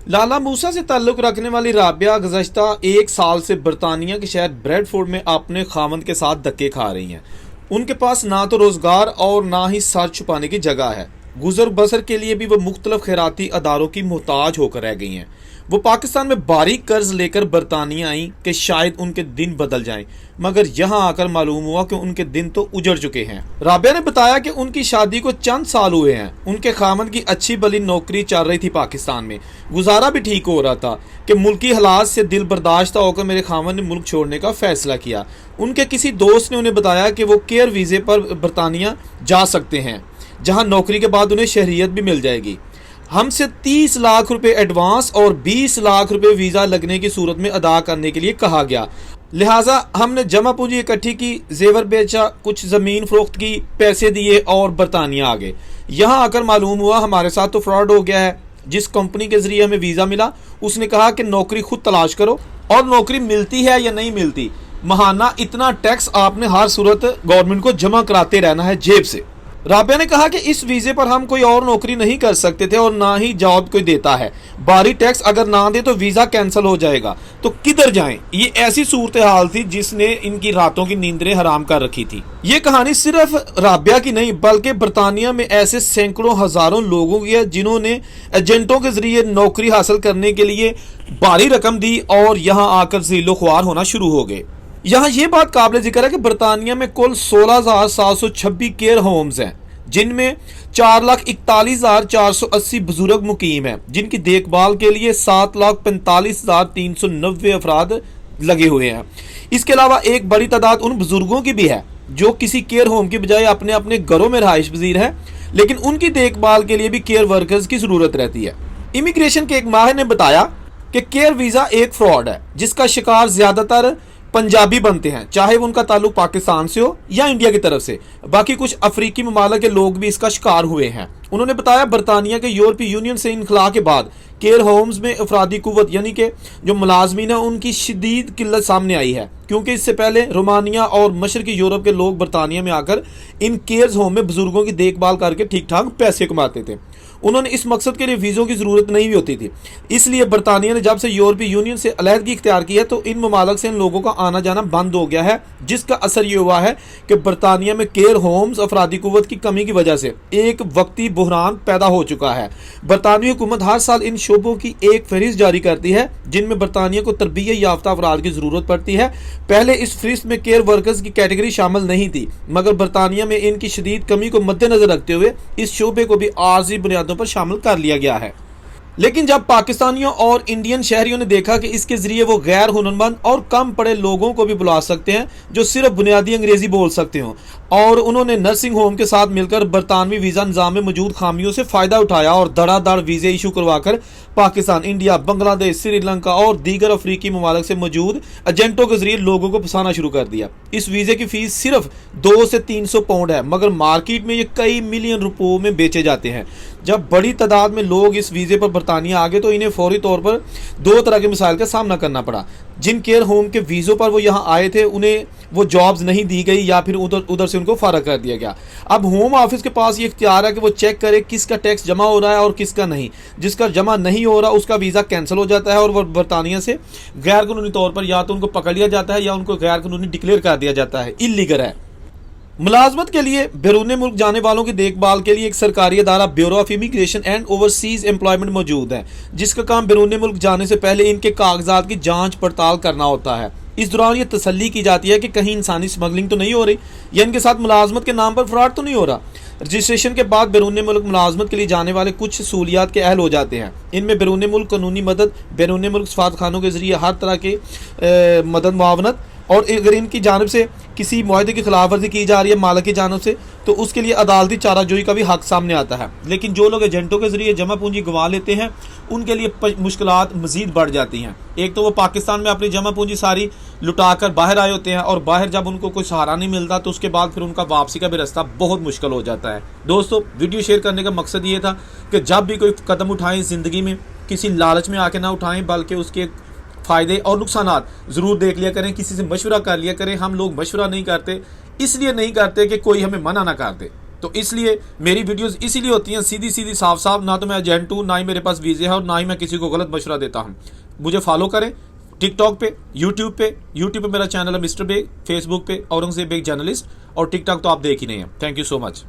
लाला मूसा से ताल्लुक रखने वाली राबिया गुज़श्ता 1 साल से बरतानिया के शहर ब्रेडफोर्ड में अपने खामंद के साथ धक्के खा रही हैं। उनके पास ना तो रोजगार और ना ही सर छुपाने की जगह है। गुजर बसर के लिए भी वो मुख्तलिफ खैराती अदारों की मोहताज होकर रह गई हैं। वो पाकिस्तान में बारीक कर्ज लेकर बरतानिया आई कि शायद उनके दिन बदल जाएं, मगर यहाँ आकर मालूम हुआ कि उनके दिन तो उजड़ चुके हैं। राबिया ने बताया कि उनकी शादी को चंद साल हुए हैं। उनके खामन की अच्छी भली नौकरी चल रही थी पाकिस्तान में, गुजारा भी ठीक हो रहा था कि मुल्की हालात से दिल बर्दाश्त होकर मेरे खामन ने मुल्क छोड़ने का फैसला किया। उनके किसी दोस्त ने उन्हें बताया कि वो केयर वीज़े पर बरतानिया जा सकते हैं, जहाँ नौकरी के बाद उन्हें शहरियत भी मिल जाएगी। हमसे 30 लाख रुपए एडवांस और 20 लाख रुपए वीज़ा लगने की सूरत में अदा करने के लिए कहा गया। लिहाजा हमने जमा पूंजी इकट्ठी की, जेवर बेचा, कुछ ज़मीन फरोख्त की, पैसे दिए और बरतानिया आ गए। यहाँ आकर मालूम हुआ हमारे साथ तो फ्रॉड हो गया है। जिस कंपनी के जरिए हमें वीज़ा मिला उसने कहा कि नौकरी खुद तलाश करो, और नौकरी मिलती है या नहीं मिलती, महाना इतना टैक्स आपने हर सूरत गवर्नमेंट को जमा कराते रहना है जेब से। राबिया ने कहा कि इस वीज़े पर हम कोई और नौकरी नहीं कर सकते थे और ना ही जॉब कोई देता है। बारी टैक्स अगर ना दे तो वीज़ा कैंसिल हो जाएगा, तो किधर जाएं। ये ऐसी सूरत हाल थी जिसने इनकी रातों की नींदें हराम कर रखी थी। ये कहानी सिर्फ राबिया की नहीं बल्कि बरतानिया में ऐसे सैकड़ों हजारों लोगों की है जिन्होंने एजेंटों के जरिए नौकरी हासिल करने के लिए भारी रकम दी और यहाँ आकर ज़ीलो ख्वार होना शुरू हो गए। यहाँ ये बात काबिल जिक्र है कि बरतानिया में कुल 16,726 केयर होम्स हैं, जिनमें 4,41,480 बुजुर्ग मुकीम हैं, जिनकी देखभाल के लिए 7,45,390 अफराद लगे हुए हैं। इसके अलावा एक बड़ी तादाद उन बुजुर्गों की भी है जो किसी केयर होम की बजाय अपने अपने घरों में रहाइश पजीर है, लेकिन उनकी देखभाल के लिए भी केयर वर्कर्स की जरूरत रहती है। इमिग्रेशन के एक माहिर ने बताया कि केयर वीज़ा एक फ्रॉड है जिसका शिकार ज्यादातर पंजाबी बनते हैं, चाहे वो उनका ताल्लुक पाकिस्तान से हो या इंडिया की तरफ से। बाकी कुछ अफ्रीकी ममालिक के लोग भी इसका शिकार हुए हैं। उन्होंने बताया बरतानिया के यूरोपीय यूनियन से इनखला के बाद केयर होम्स में अफरादी कुव्वत यानी कि जो मुलाजमीन है उनकी शदीद किल्लत सामने आई है, क्योंकि इससे पहले रोमानिया और मशरकी यूरोप के लोग बरतानिया में आकर इन केयर होम में बुजुर्गों की देखभाल करके ठीक ठाक पैसे कमाते थे। उन्होंने इस मकसद के लिए वीज़ों की ज़रूरत नहीं भी होती थी। इसलिए बरतानिया ने जब से यूरोपीय यूनियन से अलहदगी इख्तियार की है तो इन ममालिक से इन लोगों का आना जाना बंद हो गया है, जिसका असर ये हुआ है कि बरतानिया में केयर होम्स अफरादी कुव्वत की कमी की वजह से एक वक्ती बुहरान पैदा हो चुका है। बरतानवी हुकूमत हर साल इन शोबों की एक फहरिस्त जारी करती है जिनमें बरतानिया को तरबियत याफ्ता अफराद की ज़रूरत पड़ती है। पहले इस फहरिस्त में केयर वर्कर्स की कैटेगरी शामिल नहीं थी, मगर बरतानिया में इनकी शदीद कमी को मद्देनजर रखते हुए इस शोबे को भी आर्जी बुनियादों पर शामिल कर लिया गया है। लेकिन जब पाकिस्तानियों और इंडियन शहरियों ने देखा कि इसके जरिए वो गैर हुनरमंद और कम पढ़े लोगों को भी बुला सकते हैं जो सिर्फ बुनियादी अंग्रेजी बोल सकते हो, और उन्होंने नर्सिंग होम के साथ मिलकर बरतानवी वीज़ा निज़ाम में मौजूद खामियों से फ़ायदा उठाया और धड़ाधड़ वीज़े इशू करवाकर पाकिस्तान, इंडिया, बांग्लादेश, श्रीलंका और दीगर अफ्रीकी ममालिक से मौजूद एजेंटों के जरिए लोगों को फंसाना शुरू कर दिया। इस वीज़े की फ़ीस सिर्फ 200 से 300 पाउंड है, मगर मार्केट में ये कई मिलियन रुपयों में बेचे जाते हैं। जब बड़ी तादाद में लोग इस वीज़े पर बरतानिया आ गए तो इन्हें फौरी तौर पर 2 तरह के मसाइल का सामना करना पड़ा। जिन केयर होम के वीज़ों पर वो यहाँ आए थे उन्हें वो जॉब्स नहीं दी गई या फिर उधर से उनको फारग कर दिया गया। अब होम ऑफिस के पास ये इख्तियार है कि वो चेक करे किसका टैक्स जमा हो रहा है और किसका नहीं। जिसका जमा नहीं हो रहा उसका वीज़ा कैंसिल हो जाता है और वो बरतानिया से गैर कानूनी तौर पर या तो उनको पकड़ लिया जाता है या उनको गैर कानूनी डिक्लेयर कर दिया जाता है, इल्लीगल है। मुलाजमत के लिए बैरून मुल्क जाने वालों की देखभाल के लिए एक सरकारी अदारा bureau of immigration and overseas employment मौजूद है, जिसका काम बैरून मुल्क जाने से पहले इनके कागजात की जांच पड़ताल करना होता है। इस दौरान ये तसल्ली की जाती है कि कहीं इंसानी स्मगलिंग तो नहीं हो रही या इनके साथ मुलाजमत के नाम पर फ्रॉड तो नहीं हो रहा। रजिस्ट्रेशन के बाद बैरून मुल्क मुलाजमत के लिए जाने वाले कुछ सहूलियात के अहल हो जाते हैं। इनमें बैरून मुल्क कानूनी मदद, बैरून मुल्क सफारतखानों के जरिए हर तरह के मदद मुआवनत, और अगर इनकी जानब से किसी मुआहदे की खिलाफ वर्जी की जा रही है मालिक की जानब से तो उसके लिए अदालती चाराजोई का भी हक सामने आता है। लेकिन जो लोग एजेंटों के जरिए जमा पूंजी गंवा लेते हैं उनके लिए मुश्किलात मजीद बढ़ जाती हैं। एक तो वो पाकिस्तान में अपनी जमा पूंजी सारी लुटा कर बाहर आए होते हैं और बाहर जब उनको कोई सहारा नहीं मिलता तो उसके बाद फिर उनका वापसी का भी रास्ता बहुत मुश्किल हो जाता है। दोस्तों, वीडियो शेयर करने का मकसद ये था कि जब भी कोई कदम उठाएं ज़िंदगी में किसी लालच में आके ना उठाएं, बल्कि उसके फ़ायदे और नुकसानात ज़रूर देख लिया करें, किसी से मशवरा कर लिया करें। हम लोग मशवरा नहीं करते, इसलिए नहीं करते कि कोई हमें मना ना कर दे। तो इसलिए मेरी वीडियोस इसीलिए होती हैं सीधी सीधी साफ साफ, ना तो मैं एजेंट हूँ, ना ही मेरे पास वीजे है, और ना ही मैं किसी को गलत मशवरा देता हूँ। मुझे फॉलो करें टिकटॉक पे, यूट्यूब पे मेरा चैनल है मिस्टर बेग, फेसबुक पे औरंगजेब बेग जर्नलिस्ट, और टिकटॉक तो आप देख ही नहीं है। Thank you so much.